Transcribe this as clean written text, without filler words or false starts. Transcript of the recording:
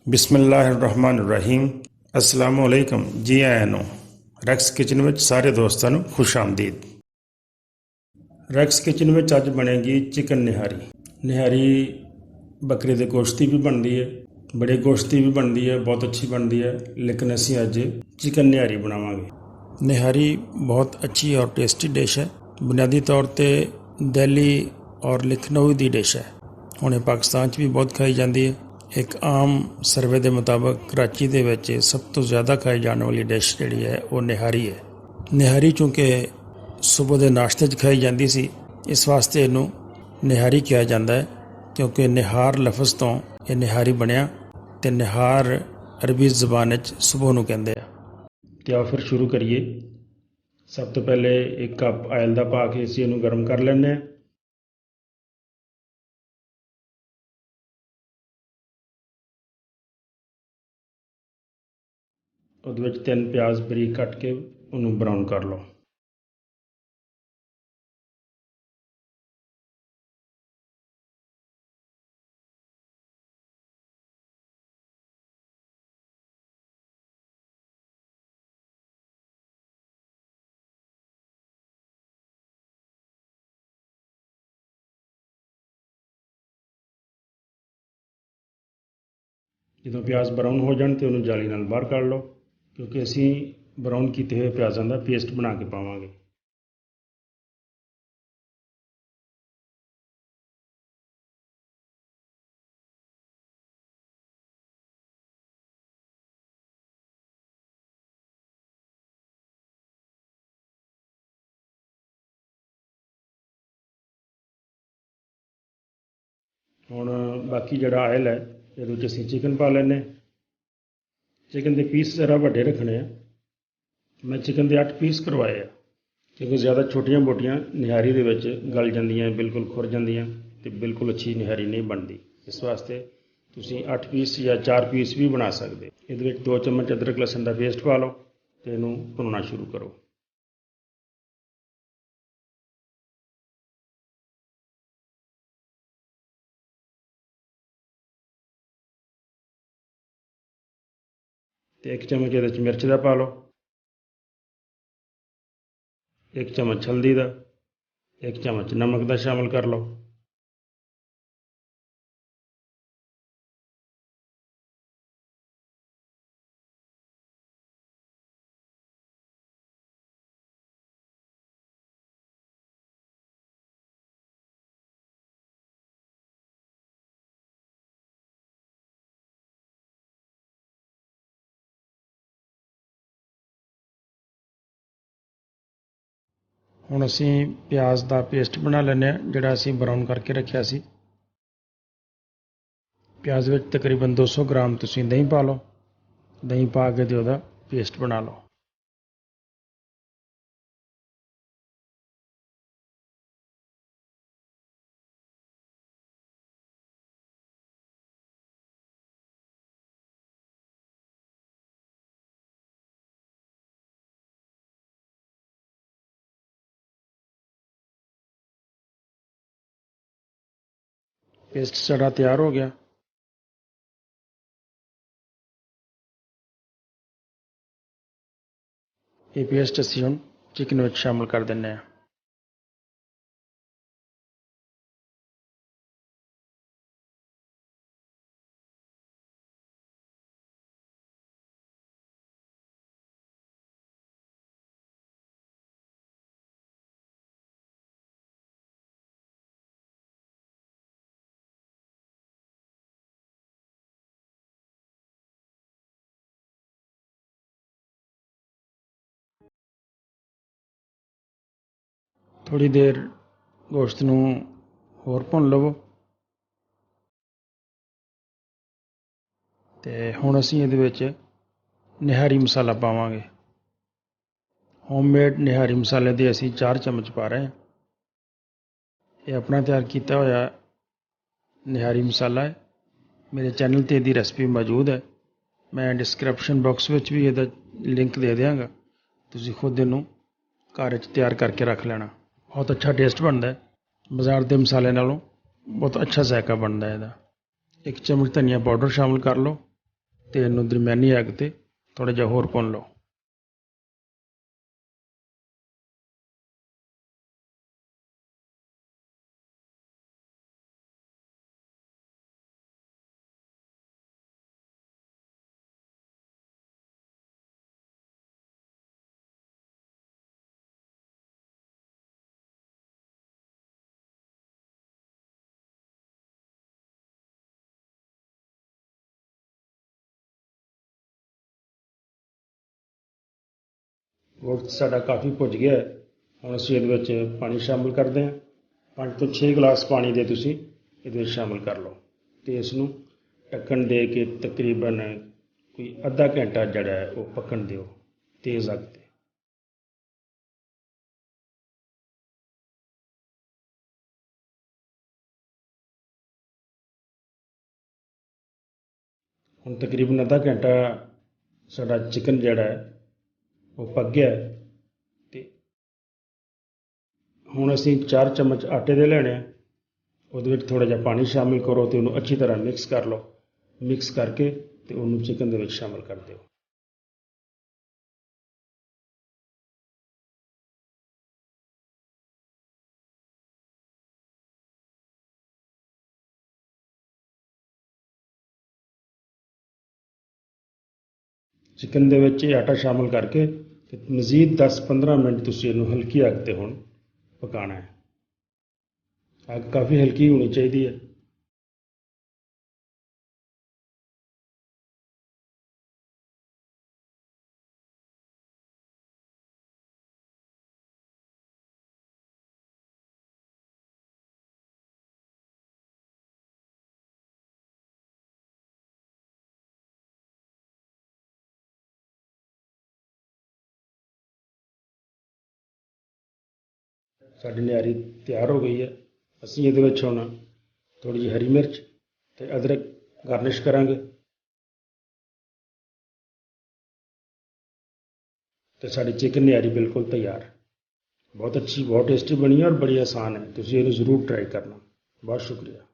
ਬਿਸਮਿਲ੍ਲਾਹਿਰਰਹਿਮਾਨਿਰਰਹੀਮ। अस्सलाम वालेकुम जी आया ਨੂੰ ਰੈਕਸ ਕਿਚਨ ਵਿੱਚ ਸਾਰੇ ਦੋਸਤਾਂ ਨੂੰ ਖੁਸ਼ ਆਮਦੀਦ। ਰੈਕਸ ਕਿਚਨ ਵਿੱਚ ਅੱਜ ਬਣੇਗੀ ਚਿਕਨ ਨਿਹਾਰੀ। ਨਿਹਾਰੀ ਬੱਕਰੇ ਦੇ ਗੋਸ਼ਤ ਦੀ ਵੀ ਬਣਦੀ ਹੈ, ਬੜੇ ਗੋਸ਼ਤ ਦੀ ਵੀ ਬਣਦੀ ਹੈ, ਬਹੁਤ ਅੱਛੀ ਬਣਦੀ ਹੈ, ਲੇਕਿਨ ਅਸੀਂ ਅੱਜ ਚਿਕਨ ਨਿਹਾਰੀ ਬਣਾਵਾਂਗੇ। ਨਿਹਾਰੀ ਬਹੁਤ ਅੱਛੀ ਔਰ ਟੇਸਟੀ ਡਿਸ਼ ਹੈ। ਬੁਨਿਆਦੀ ਤੌਰ 'ਤੇ ਦਿੱਲੀ ਔਰ ਲਖਨਊ ਦੀ ਡਿਸ਼ ਹੈ। ਹੁਣ ਇਹ ਪਾਕਿਸਤਾਨ 'ਚ ਵੀ ਬਹੁਤ ਖਾਈ ਜਾਂਦੀ ਹੈ। ਇੱਕ ਆਮ ਸਰਵੇ ਦੇ ਮੁਤਾਬਕ ਕਰਾਚੀ ਦੇ ਵਿੱਚ ਸਭ ਤੋਂ ਜ਼ਿਆਦਾ ਖਾਈ ਜਾਣ ਵਾਲੀ ਡਿਸ਼ ਜਿਹੜੀ ਹੈ ਉਹ ਨਿਹਾਰੀ ਹੈ। ਨਿਹਾਰੀ ਚੂੰਕਿ ਸਵੇਰ ਦੇ ਨਾਸ਼ਤੇ 'ਚ ਖਾਈ ਜਾਂਦੀ ਸੀ, ਇਸ ਵਾਸਤੇ ਇਹਨੂੰ ਨਿਹਾਰੀ ਕਿਹਾ ਜਾਂਦਾ ਹੈ, ਕਿਉਂਕਿ ਨਿਹਾਰ ਲਫ਼ਜ਼ ਤੋਂ ਇਹ ਨਿਹਾਰੀ ਬਣਿਆ ਅਤੇ ਨਿਹਾਰ ਅਰਬੀ ਜ਼ਬਾਨ ਵਿੱਚ ਸਵੇਰ ਨੂੰ ਕਹਿੰਦੇ ਆ। ਅਤੇ ਆਓ ਫਿਰ ਸ਼ੁਰੂ ਕਰੀਏ। ਸਭ ਤੋਂ ਪਹਿਲੇ ਇੱਕ ਕੱਪ ਆਇਲ ਦਾ ਪਾ ਕੇ ਅਸੀਂ ਇਹਨੂੰ ਗਰਮ ਕਰ ਲੈਂਦੇ ਹਾਂ। ਉਹਦੇ ਵਿੱਚ 3 ਪਿਆਜ਼ ਬਰੀਕ ਕੱਟ ਕੇ ਉਹਨੂੰ ਬਰਾਊਨ ਕਰ ਲਓ। ਜਦੋਂ ਪਿਆਜ਼ ਬਰਾਊਨ ਹੋ ਜਾਣ ਤਾਂ ਉਹਨੂੰ ਜਾਲੀ ਨਾਲ ਬਾਹਰ ਕੱਢ ਲਓ, ਕਿਉਂਕਿ ਅਸੀਂ ਬਰਾਊਨ ਕੀਤੇ ਹੋਏ ਪਿਆਜ਼ਾਂ ਦਾ ਪੇਸਟ ਬਣਾ ਕੇ ਪਾਵਾਂਗੇ। ਹੁਣ ਬਾਕੀ ਜਿਹੜਾ ਆਇਲ ਹੈ ਇਹਦੇ ਵਿੱਚ ਅਸੀਂ ਚਿਕਨ ਪਾ ਲੈਂਦੇ। ਚਿਕਨ ਦੇ ਪੀਸ ਜ਼ਰਾ ਵੱਡੇ ਰੱਖਣੇ ਆ। ਮੈਂ ਚਿਕਨ ਦੇ 8 ਪੀਸ ਕਰਵਾਏ ਆ, ਕਿਉਂਕਿ ਜ਼ਿਆਦਾ ਛੋਟੀਆਂ ਮੋਟੀਆਂ ਨਿਹਾਰੀ ਦੇ ਵਿੱਚ ਗਲ ਜਾਂਦੀਆਂ, ਬਿਲਕੁਲ ਖੁਰ ਜਾਂਦੀਆਂ ਅਤੇ ਬਿਲਕੁਲ ਅੱਛੀ ਨਿਹਾਰੀ ਨਹੀਂ ਬਣਦੀ। ਇਸ ਵਾਸਤੇ ਤੁਸੀਂ 8 ਪੀਸ ਜਾਂ 4 ਪੀਸ ਵੀ ਬਣਾ ਸਕਦੇ। ਇਹਦੇ ਵਿੱਚ 2 ਚਮਚ ਅਦਰਕ ਲਸਣ ਦਾ ਪੇਸਟ ਪਾ ਲਓ ਅਤੇ ਇਹਨੂੰ ਭੁੰਨਣਾ ਸ਼ੁਰੂ ਕਰੋ। ਅਤੇ 1 ਚਮਚ ਇਹਦੇ ਵਿੱਚ ਮਿਰਚ ਦਾ ਪਾ ਲਓ, 1 ਚਮਚ ਹਲਦੀ ਦਾ, 1 ਚਮਚ ਨਮਕ ਦਾ ਸ਼ਾਮਿਲ ਕਰ ਲਓ। ਹੁਣ ਅਸੀਂ ਪਿਆਜ਼ ਦਾ ਪੇਸਟ ਬਣਾ ਲੈਂਦੇ ਹਾਂ, ਜਿਹੜਾ ਅਸੀਂ ਬਰਾਊਨ ਕਰਕੇ ਰੱਖਿਆ ਸੀ। ਪਿਆਜ਼ ਵਿੱਚ ਤਕਰੀਬਨ 200 ਗ੍ਰਾਮ ਤੁਸੀਂ ਦਹੀਂ ਪਾ ਲਓ। ਦਹੀਂ ਪਾ ਕੇ ਅਤੇ ਉਹਦਾ ਪੇਸਟ ਬਣਾ ਲਓ। ਪੇਸਟ ਸਾਡਾ ਤਿਆਰ ਹੋ ਗਿਆ। ਇਹ ਪੇਸਟ ਅਸੀਂ ਹੁਣ ਚਿਕਨ ਵਿੱਚ ਸ਼ਾਮਿਲ ਕਰ ਦਿੰਦੇ ਹਾਂ। ਥੋੜ੍ਹੀ ਦੇਰ ਗੋਸ਼ਤ ਨੂੰ ਹੋਰ ਭੁੰਨ ਲਵੋ ਅਤੇ ਹੁਣ ਅਸੀਂ ਇਹਦੇ ਵਿੱਚ ਨਿਹਾਰੀ ਮਸਾਲਾ ਪਾਵਾਂਗੇ। ਹੋਮਮੇਡ ਨਿਹਾਰੀ ਮਸਾਲੇ ਦੇ ਅਸੀਂ 4 ਚਮਚ ਪਾ ਰਹੇ ਹਾਂ। ਇਹ ਆਪਣਾ ਤਿਆਰ ਕੀਤਾ ਹੋਇਆ ਨਿਹਾਰੀ ਮਸਾਲਾ ਹੈ। ਮੇਰੇ ਚੈਨਲ 'ਤੇ ਇਹਦੀ ਰੈਸਪੀ ਮੌਜੂਦ ਹੈ। ਮੈਂ ਡਿਸਕ੍ਰਿਪਸ਼ਨ ਬਾਕਸ ਵਿੱਚ ਵੀ ਇਹਦਾ ਲਿੰਕ ਦੇ ਦਿਆਂਗਾ। ਤੁਸੀਂ ਖੁਦ ਇਹਨੂੰ ਘਰ ਵਿੱਚ ਤਿਆਰ ਕਰਕੇ ਰੱਖ ਲੈਣਾ। ਬਹੁਤ ਅੱਛਾ ਟੇਸਟ ਬਣਦਾ ਹੈ। ਬਾਜ਼ਾਰ ਦੇ ਮਸਾਲੇ ਨਾਲੋਂ ਬਹੁਤ ਅੱਛਾ ਜ਼ਾਇਕਾ ਬਣਦਾ ਇਹਦਾ। 1 ਚਮਚ ਧਨੀਆ ਪਾਊਡਰ ਸ਼ਾਮਿਲ ਕਰ ਲਓ। ਤੇ ਇਹਨੂੰ ਦਰਮਿਆਨੀ ਅੱਗ ਤੇ ਥੋੜ੍ਹਾ ਜਿਹਾ ਹੋਰ ਭੁੰਨ ਲਓ। ਗੋਸ਼ਤ ਸਾਡਾ ਕਾਫੀ ਭੁੱਜ ਗਿਆ ਹੈ। ਹੁਣ ਅਸੀਂ ਇਹਦੇ ਵਿੱਚ ਪਾਣੀ ਸ਼ਾਮਿਲ ਕਰਦੇ ਹਾਂ। 5 ਤੋਂ 6 ਗਲਾਸ ਪਾਣੀ ਦੇ ਤੁਸੀਂ ਇਹਦੇ ਵਿੱਚ ਸ਼ਾਮਿਲ ਕਰ ਲਓ ਅਤੇ ਇਸ ਨੂੰ ਢੱਕਣ ਦੇ ਕੇ ਤਕਰੀਬਨ ਕੋਈ ਅੱਧਾ ਘੰਟਾ ਜਿਹੜਾ ਹੈ ਉਹ ਪੱਕਣ ਦਿਓ ਤੇਜ਼ ਅੱਗ 'ਤੇ। ਹੁਣ ਤਕਰੀਬਨ ਅੱਧਾ ਘੰਟਾ ਸਾਡਾ ਚਿਕਨ ਜਿਹੜਾ ਹੈ ਉਹ ਪੱਕ ਗਿਆ ਅਤੇ ਹੁਣ ਅਸੀਂ 4 ਚਮਚ ਆਟੇ ਦੇ ਲੈਣੇ ਆ। ਉਹਦੇ ਵਿੱਚ ਥੋੜ੍ਹਾ ਜਿਹਾ ਪਾਣੀ ਸ਼ਾਮਿਲ ਕਰੋ ਅਤੇ ਉਹਨੂੰ ਅੱਛੀ ਤਰ੍ਹਾਂ ਮਿਕਸ ਕਰ ਲਓ। ਮਿਕਸ ਕਰਕੇ ਅਤੇ ਉਹਨੂੰ ਚਿਕਨ ਦੇ ਵਿੱਚ ਸ਼ਾਮਿਲ ਕਰ ਦਿਓ। ਚਿਕਨ ਦੇ ਵਿੱਚ ਇਹ ਆਟਾ ਸ਼ਾਮਿਲ ਕਰਕੇ ਅਤੇ ਮਜ਼ੀਦ 10-15 ਮਿੰਟ ਤੁਸੀਂ ਇਹਨੂੰ ਹਲਕੀ ਅੱਗ 'ਤੇ ਹੁਣ ਪਕਾਉਣਾ ਹੈ। ਅੱਗ ਕਾਫੀ ਹਲਕੀ ਹੋਣੀ ਚਾਹੀਦੀ ਹੈ। ਸਾਡੀ ਨਿਹਾਰੀ ਤਿਆਰ ਹੋ ਗਈ ਹੈ। ਅਸੀਂ ਇਹਦੇ ਵਿੱਚ ਹੁਣ ਥੋੜ੍ਹੀ ਜਿਹੀ ਹਰੀ ਮਿਰਚ ਅਤੇ ਅਦਰਕ ਗਾਰਨਿਸ਼ ਕਰਾਂਗੇ ਅਤੇ ਸਾਡੀ ਚਿਕਨ ਨਿਹਾਰੀ ਬਿਲਕੁਲ ਤਿਆਰ। ਬਹੁਤ ਅੱਛੀ, ਬਹੁਤ ਟੇਸਟੀ ਬਣੀ ਹੈ ਔਰ ਬੜੀ ਆਸਾਨ ਹੈ। ਤੁਸੀਂ ਇਹਨੂੰ ਜ਼ਰੂਰ ਟਰਾਈ ਕਰਨਾ। ਬਹੁਤ ਸ਼ੁਕਰੀਆ।